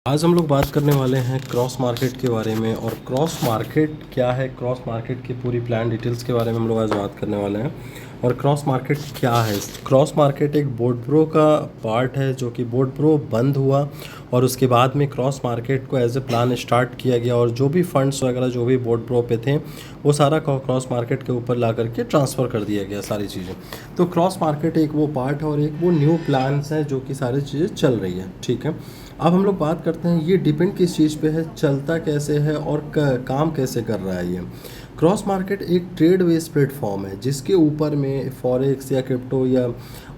आज हम लोग बात करने वाले हैं क्रॉस मार्केट के बारे में। और क्रॉस मार्केट क्या है, क्रॉस मार्केट की पूरी प्लान डिटेल्स के बारे में हम लोग आज बात करने वाले हैं। और क्रॉस मार्केट क्या है? क्रॉस मार्केट एक बोर्ड प्रो का पार्ट है जो कि बोर्ड प्रो बंद हुआ और उसके बाद में क्रॉस मार्केट को एज ए प्लान स्टार्ट किया गया। और जो भी फंड्स वगैरह जो भी बोर्ड प्रो पे थे वो सारा क्रॉस मार्केट के ऊपर ला करके ट्रांसफ़र कर दिया गया सारी चीज़ें। तो क्रॉस मार्केट एक वो पार्ट है और एक वो न्यू प्लान्स है जो कि सारी चीज़ें चल रही है। ठीक है, अब हम लोग बात करते हैं ये डिपेंड किस चीज़ पे है, चलता कैसे है और काम कैसे कर रहा है। ये क्रॉस मार्केट एक ट्रेड बेस्ड प्लेटफॉर्म है जिसके ऊपर में फॉरेक्स या क्रिप्टो या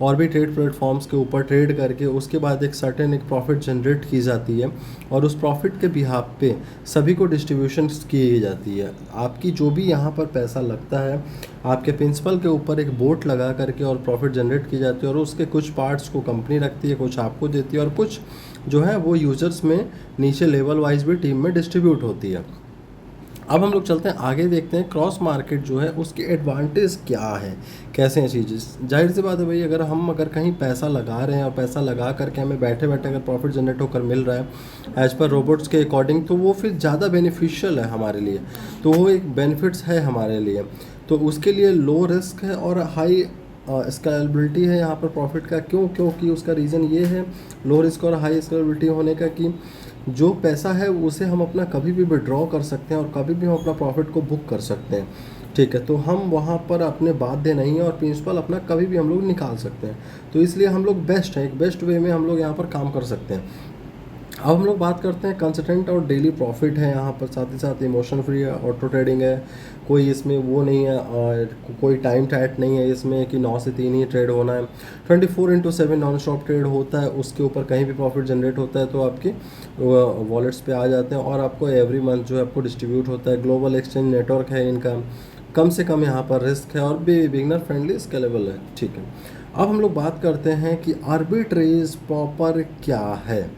और भी ट्रेड प्लेटफॉर्म्स के ऊपर ट्रेड करके उसके बाद एक सर्टेन एक प्रॉफिट जनरेट की जाती है और उस प्रॉफिट के बिहाफ पे सभी को डिस्ट्रीब्यूशन की जाती है। आपकी जो भी यहाँ पर पैसा लगता है आपके प्रिंसिपल के ऊपर एक बोट लगा करके और प्रॉफिट जनरेट की जाती है और उसके कुछ पार्ट्स को कंपनी रखती है, कुछ आपको देती है और कुछ जो है वो यूजर्स में नीचे लेवल वाइज भी टीम में डिस्ट्रीब्यूट होती है। अब हम लोग चलते हैं आगे, देखते हैं क्रॉस मार्केट जो है उसके एडवांटेज क्या है, कैसे हैं चीज़ें। जाहिर सी बात है भाई, अगर कहीं पैसा लगा रहे हैं और पैसा लगा करके हमें बैठे बैठे अगर प्रॉफिट जनरेट होकर मिल रहा है एज पर रोबोट्स के अकॉर्डिंग, तो वो फिर ज़्यादा बेनिफिशियल है हमारे लिए। तो वो एक बेनिफिट्स है हमारे लिए। तो उसके लिए लो रिस्क है और हाई स्केलेबिलिटी है यहाँ पर प्रॉफिट का। क्योंकि उसका रीज़न ये है लो रिस्क और हाई स्केलेबिलिटी होने का कि जो पैसा है उसे हम अपना कभी भी विड्रॉ कर सकते हैं और कभी भी हम अपना प्रॉफिट को बुक कर सकते हैं। ठीक है, तो हम वहाँ पर अपने बाध्य नहीं है और प्रिंसिपल अपना कभी भी हम लोग निकाल सकते हैं। तो इसलिए हम लोग बेस्ट है, एक बेस्ट वे में हम लोग यहाँ पर काम कर सकते हैं। अब हम लोग बात करते हैं कंसिस्टेंट और डेली प्रॉफिट है यहाँ पर, साथ ही साथ इमोशन फ्री है, ऑटो ट्रेडिंग है, कोई इसमें वो नहीं है और कोई टाइम टाइट नहीं है इसमें कि 9 से 3 ही ट्रेड होना है। 24/7 नॉन स्टॉप ट्रेड होता है, उसके ऊपर कहीं भी प्रॉफिट जनरेट होता है तो आपके वॉलेट्स पे आ जाते हैं और आपको एवरी मंथ जो है आपको डिस्ट्रीब्यूट होता है। ग्लोबल एक्सचेंज नेटवर्क है इनका, कम से कम यहाँ पर रिस्क है और बिगिनर फ्रेंडली स्केलेबल है। ठीक है, अब हम लोग बात करते हैं कि आर्बिट्रेज प्रॉपर क्या है।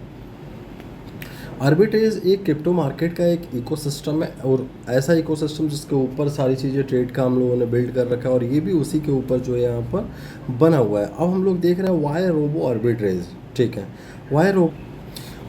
आर्बिट्रेज एक क्रिप्टो मार्केट का एक इकोसिस्टम है और ऐसा इकोसिस्टम जिसके ऊपर सारी चीज़ें ट्रेड का हम लोगों ने बिल्ड कर रखा है और ये भी उसी के ऊपर जो है यहाँ पर बना हुआ है। अब हम लोग देख रहे हैं वाई रोबो आर्बिट्रेज। ठीक है, वाई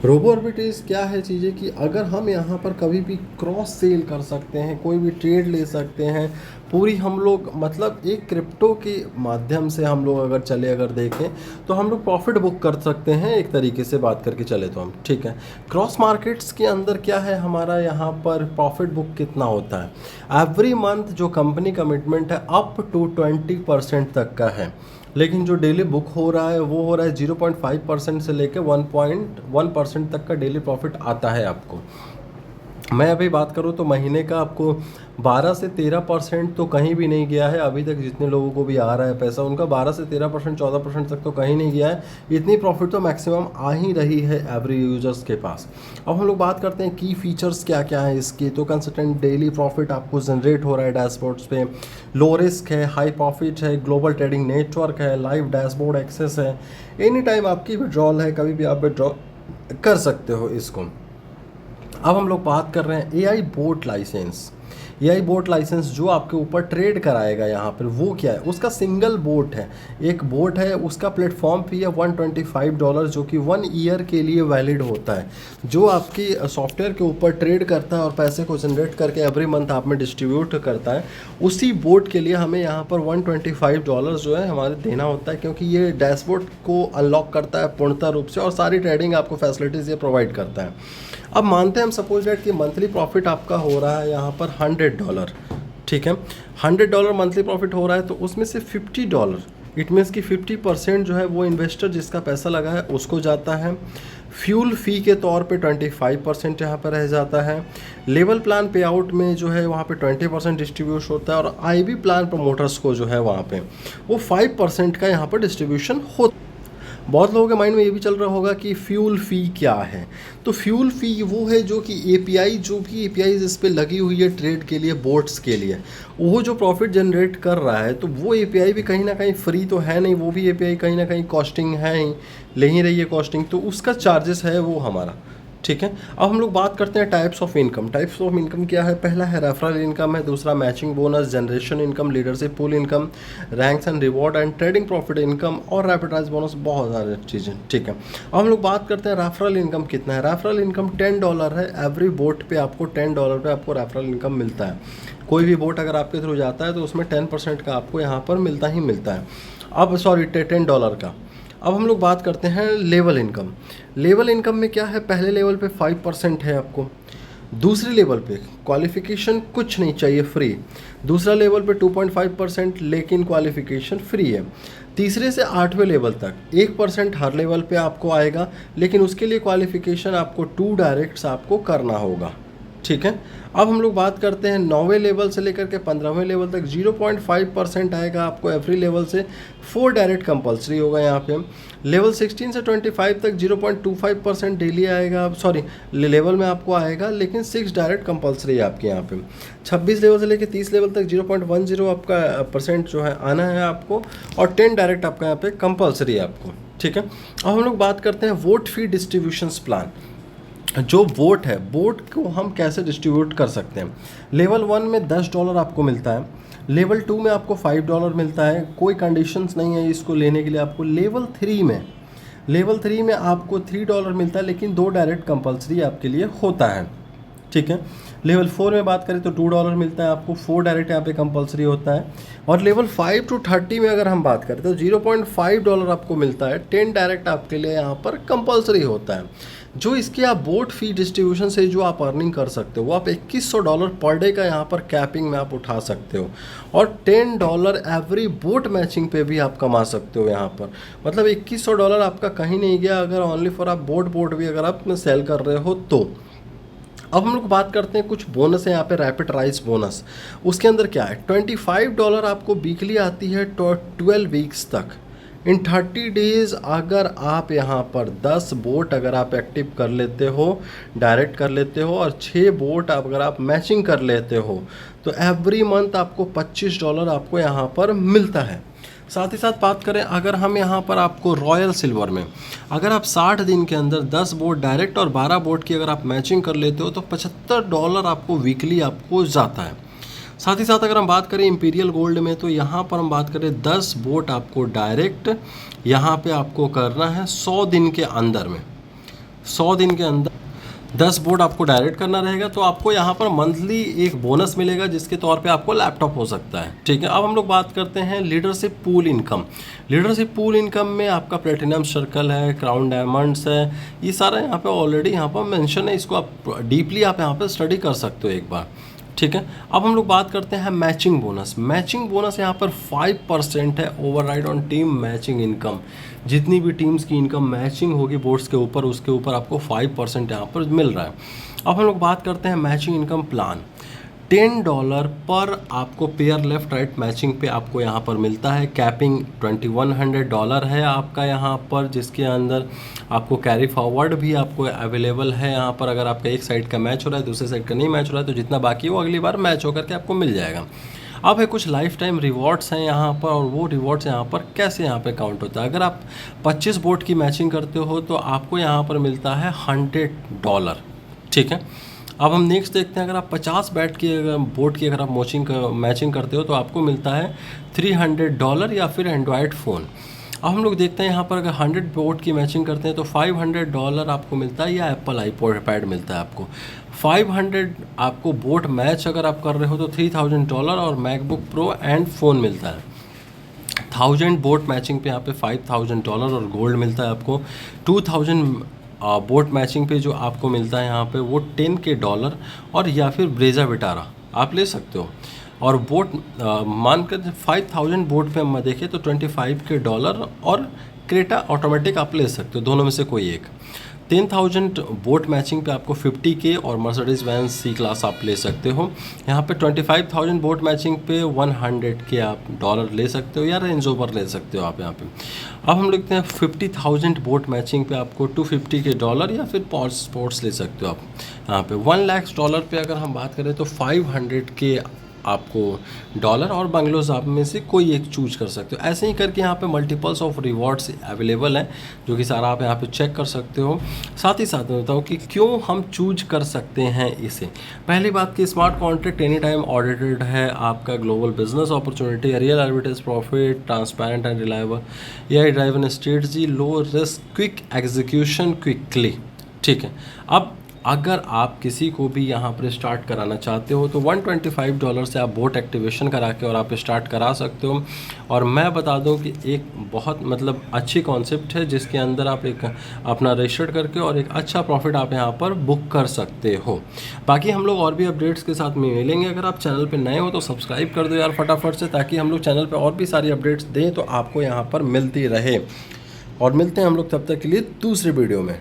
रोबो आर्बिट्रेज क्या है चीज़ें कि अगर हम यहाँ पर कभी भी क्रॉस सेल कर सकते हैं, कोई भी ट्रेड ले सकते हैं, पूरी हम लोग मतलब एक क्रिप्टो के माध्यम से हम लोग अगर देखें तो हम लोग प्रॉफिट बुक कर सकते हैं एक तरीके से बात करके चले तो हम। ठीक है, क्रॉस मार्केट्स के अंदर क्या है हमारा यहाँ पर प्रॉफिट बुक कितना होता है एवरी मंथ, जो कंपनी कमिटमेंट है अप टू 20% तक का है। लेकिन जो डेली बुक हो रहा है वो हो रहा है 0.5% से लेकर 1.1% तक का डेली प्रॉफिट आता है आपको। मैं अभी बात करूँ तो महीने का आपको 12 से 13% तो कहीं भी नहीं गया है अभी तक। जितने लोगों को भी आ रहा है पैसा उनका 12 से 13%, 14% तक तो कहीं नहीं गया है। इतनी प्रॉफिट तो मैक्सिमम आ ही रही है एवरी यूजर्स के पास। अब हम लोग बात करते हैं की फीचर्स क्या क्या है इसके। तो कंसिस्टेंट डेली प्रॉफिट आपको जनरेट हो रहा है डैशबोर्ड्स पे, लो रिस्क है, हाई प्रॉफिट है, ग्लोबल ट्रेडिंग नेटवर्क है, लाइव डैशबोर्ड एक्सेस है, एनी टाइम आपकी विड्रॉल है, कभी भी आप विड्रॉ कर सकते हो इसको। अब हम लोग बात कर रहे हैं AI bot licence. AI bot licence जो आपके ऊपर ट्रेड कराएगा यहाँ पर वो क्या है, उसका सिंगल बोट है, एक बोट है, उसका प्लेटफॉर्म फी है $125 जो कि 1 ईयर के लिए वैलिड होता है। जो आपकी सॉफ्टवेयर के ऊपर ट्रेड करता है और पैसे को जनरेट करके एवरी मंथ आप में डिस्ट्रीब्यूट करता है, उसी बोट के लिए हमें यहाँ पर $125 जो है हमारे देना होता है, क्योंकि ये डैशबोर्ड को अनलॉक करता है पूर्णतः रूप से और सारी ट्रेडिंग आपको फैसिलिटीज़ ये प्रोवाइड करता है। अब मानते हैं हम सपोज डेट कि मंथली प्रॉफिट आपका हो रहा है यहाँ पर $100। ठीक है, $100 मंथली प्रॉफिट हो रहा है तो उसमें से $50 इट मीन्स कि 50% जो है वो इन्वेस्टर जिसका पैसा लगा है उसको जाता है। फ्यूल फ़ी के तौर पे 25% यहाँ पर रह जाता है। लेवल प्लान पे आउट में जो है वहाँ पे 20% डिस्ट्रीब्यूशन होता है और आईबी प्लान प्रमोटर्स को जो है वहाँ पे वो 5% का यहाँ पर डिस्ट्रीब्यूशन होता है। बहुत लोगों के माइंड में ये भी चल रहा होगा कि फ्यूल फ़ी क्या है। तो फ्यूल फ़ी वो है जो कि एपीआई, जो भी एपीआई इस पर लगी हुई है ट्रेड के लिए, बोट्स के लिए, वो जो प्रॉफिट जनरेट कर रहा है तो वो एपीआई भी कहीं ना कहीं फ्री तो है नहीं, वो भी एपीआई कहीं ना कहीं कॉस्टिंग है ही, ले ही रही है कॉस्टिंग, तो उसका चार्जेस है वो हमारा। ठीक है। अब हम लोग बात करते हैं types of income. Types of income क्या है? पहला है रेफरल इनकम है, दूसरा matching bonus, generation income, leadership pool income, ranks and reward and trading profit income और रैपिडाइज बोनस, बहुत सारी चीज़ें। ठीक है। अब हम लोग बात करते हैं रेफरल इनकम कितना है। रेफरल इनकम $10 है। एवरी बोट पे आपको $10 पे आपको रेफरल इनकम मिलता है। कोई भी बोट अगर आपके थ्रू जाता है तो उसमें 10% का आपको यहाँ पर मिलता ही मिलता है। अब सॉरी $10 का। अब हम लोग बात करते हैं लेवल इनकम। लेवल इनकम में क्या है? पहले लेवल पे 5% है आपको, दूसरे लेवल पे क्वालिफिकेशन कुछ नहीं चाहिए, फ्री। दूसरा लेवल पे 2.5% लेकिन क्वालिफिकेशन फ्री है। तीसरे से 8वें लेवल तक 1% हर लेवल पे आपको आएगा, लेकिन उसके लिए क्वालिफिकेशन आपको 2 डायरेक्ट्स आपको करना होगा। ठीक है। अब हम लोग बात करते हैं 9वें लेवल से लेकर के 15वें लेवल तक 0.5% आएगा आपको एवरी लेवल से, 4 डायरेक्ट कंपलसरी होगा यहाँ पे। लेवल 16 से 25 तक 0.25% डेली आएगा, सॉरी लेवल में आपको आएगा, लेकिन 6 डायरेक्ट कंपलसरी है आपके यहाँ पे। 26 लेवल से लेकर 30 लेवल तक 0.10 आपका % जो है आना है आपको, और 10 डायरेक्ट आपका यहाँ पे कंपलसरी है आपको। ठीक है। अब हम लोग बात करते हैं वोट फी डिस्ट्रीब्यूशंस प्लान। जो वोट है, वोट को हम कैसे डिस्ट्रीब्यूट कर सकते हैं। लेवल 1 में $10 आपको मिलता है, लेवल 2 में आपको $5 मिलता है, कोई कंडीशंस नहीं है इसको लेने के लिए आपको। लेवल 3 में आपको $3 मिलता है, लेकिन 2 डायरेक्ट कंपलसरी आपके लिए होता है। ठीक है। लेवल 4 में बात करें तो $2 मिलता है आपको, 4 डायरेक्ट यहाँ पे कंपलसरी होता है। और लेवल 5 to 30 में अगर हम बात करें तो $0.5 आपको मिलता है, 10 डायरेक्ट आपके लिए यहाँ पर कंपलसरी होता है। जो इसके आप बोट फी डिस्ट्रीब्यूशन से जो आप अर्निंग कर सकते हो, वो आप $2100 पर डे का यहाँ पर कैपिंग में आप उठा सकते हो, और $10 एवरी बोट मैचिंग पे भी आप कमा सकते हो यहाँ पर। मतलब $2100 आपका कहीं नहीं गया, अगर ओनली फॉर आप बोट भी अगर आप सेल कर रहे हो तो। अब हम लोग बात करते हैं कुछ बोनस है यहाँ पे, रैपिड राइज बोनस। उसके अंदर क्या है? $25 आपको वीकली आती है 12 वीक्स तक। इन 30 डेज़ अगर आप यहाँ पर 10 बोट अगर आप एक्टिव कर लेते हो, डायरेक्ट कर लेते हो, और 6 बोट अगर आप मैचिंग कर लेते हो, तो एवरी मंथ आपको $25 आपको यहाँ पर मिलता है। साथ ही साथ बात करें अगर हम यहाँ पर आपको रॉयल सिल्वर में, अगर आप 60 दिन के अंदर 10 बोट डायरेक्ट और 12 बोट की अगर आप मैचिंग कर लेते हो तो $75 आपको वीकली आपको जाता है। साथ ही साथ अगर हम बात करें इंपीरियल गोल्ड में, तो यहाँ पर हम बात करें 10 बोट आपको डायरेक्ट यहाँ पे आपको करना है 100 दिन के अंदर में। 100 दिन के अंदर 10 बोट आपको डायरेक्ट करना रहेगा, तो आपको यहाँ पर मंथली एक बोनस मिलेगा, जिसके तौर पे आपको लैपटॉप हो सकता है। ठीक है। अब हम लोग बात करते हैं leadership pool income. Leadership pool income में आपका प्लेटिनम सर्कल है, क्राउन डायमंड्स है, ये सारा यहाँ पे ऑलरेडी यहाँ पर मेंशन है, इसको आप डीपली आप यहाँ पर स्टडी कर सकते हो एक बार। ठीक है। अब हम लोग बात करते हैं मैचिंग बोनस। मैचिंग बोनस यहाँ पर 5% है override on team matching income. जितनी भी टीम्स की इनकम मैचिंग होगी बोर्ड्स के ऊपर, उसके ऊपर आपको 5% यहाँ पर मिल रहा है। अब हम लोग बात करते हैं मैचिंग इनकम प्लान। $10 पर आपको पेयर लेफ्ट राइट मैचिंग पे आपको यहाँ पर मिलता है। कैपिंग $2100 है आपका यहाँ पर, जिसके अंदर आपको कैरी फॉरवर्ड भी आपको अवेलेबल है यहाँ पर। अगर आपका एक साइड का मैच हो रहा है, दूसरे साइड का नहीं मैच हो रहा है, तो जितना बाकी है वो अगली बार मैच होकर के आपको मिल जाएगा। अब है कुछ लाइफ टाइम रिवॉर्ड्स हैं यहाँ पर, और वो रिवॉर्ड्स यहाँ पर कैसे यहाँ पे काउंट होता है। अगर आप 25 बोट की मैचिंग करते हो तो आपको यहाँ पर मिलता है $100। ठीक है। अब हम नेक्स्ट देखते हैं, अगर आप 50 बैट की अगर बोट की अगर आप मैचिंग करते हो तो आपको मिलता है $300 या फिर एंड्रॉयड फ़ोन। अब हम लोग देखते हैं यहाँ पर अगर 100 बोट की मैचिंग करते हैं तो $500 आपको मिलता है, या एप्पल आईपैड मिलता है आपको। 500 आपको बोट मैच अगर आप कर रहे हो तो $3000 और मैकबुक प्रो एंड फ़ोन मिलता है। 1000 बोट मैचिंग पे यहाँ पे $5000 और गोल्ड मिलता है आपको। 2000 बोट मैचिंग पे जो आपको मिलता है यहाँ पे वो $10K और या फिर ब्रेजा विटारा आप ले सकते हो। और बोट मानकर 5000 बोट पे हम देखें तो $25K और क्रेटा ऑटोमेटिक आप ले सकते हो, दोनों में से कोई एक। 10,000 बोट मैचिंग पे आपको 50K और मर्सिडीज वैन सी क्लास आप ले सकते हो। यहाँ पे 25,000 बोट मैचिंग पे $100K आप डॉलर ले सकते हो या रेंज ओवर ले सकते हो आप यहाँ पे। अब हम लिखते हैं 50,000 बोट मैचिंग पे आपको $250K या फिर पॉर्स स्पोर्ट्स ले सकते हो आप यहाँ पे। $1 लाख पे अगर हम बात करें तो $500K आपको डॉलर और बंगलोज आप में से कोई एक चूज कर सकते हो। ऐसे ही करके यहाँ पे मल्टीपल्स ऑफ रिवॉर्ड्स अवेलेबल हैं, जो कि सारा आप यहाँ पे चेक कर सकते हो। साथ ही साथ मैं बताऊँ कि क्यों हम चूज कर सकते हैं इसे। पहली बात कि smart contract any time audited है, आपका global business opportunity, real arbitrage profit, transparent and reliable, AI driven strategy, low risk, quick execution quickly. ठीक है, अब अगर आप किसी को भी यहाँ पर स्टार्ट कराना चाहते हो तो $125 से आप बोट एक्टिवेशन करा के और आप स्टार्ट करा सकते हो। और मैं बता दूँ कि एक बहुत मतलब अच्छी कॉन्सेप्ट है, जिसके अंदर आप एक अपना रजिस्टर्ड करके और एक अच्छा प्रॉफिट आप यहाँ पर बुक कर सकते हो। बाकी हम लोग और भी अपडेट्स के साथ में मिलेंगे। अगर आप चैनल पर नए हो तो सब्सक्राइब कर दो यार फटाफट से, ताकि हम लोग चैनल पर और भी सारी अपडेट्स दें तो आपको यहाँ पर मिलती रहे। और मिलते हैं हम लोग तब तक के लिए दूसरे वीडियो में।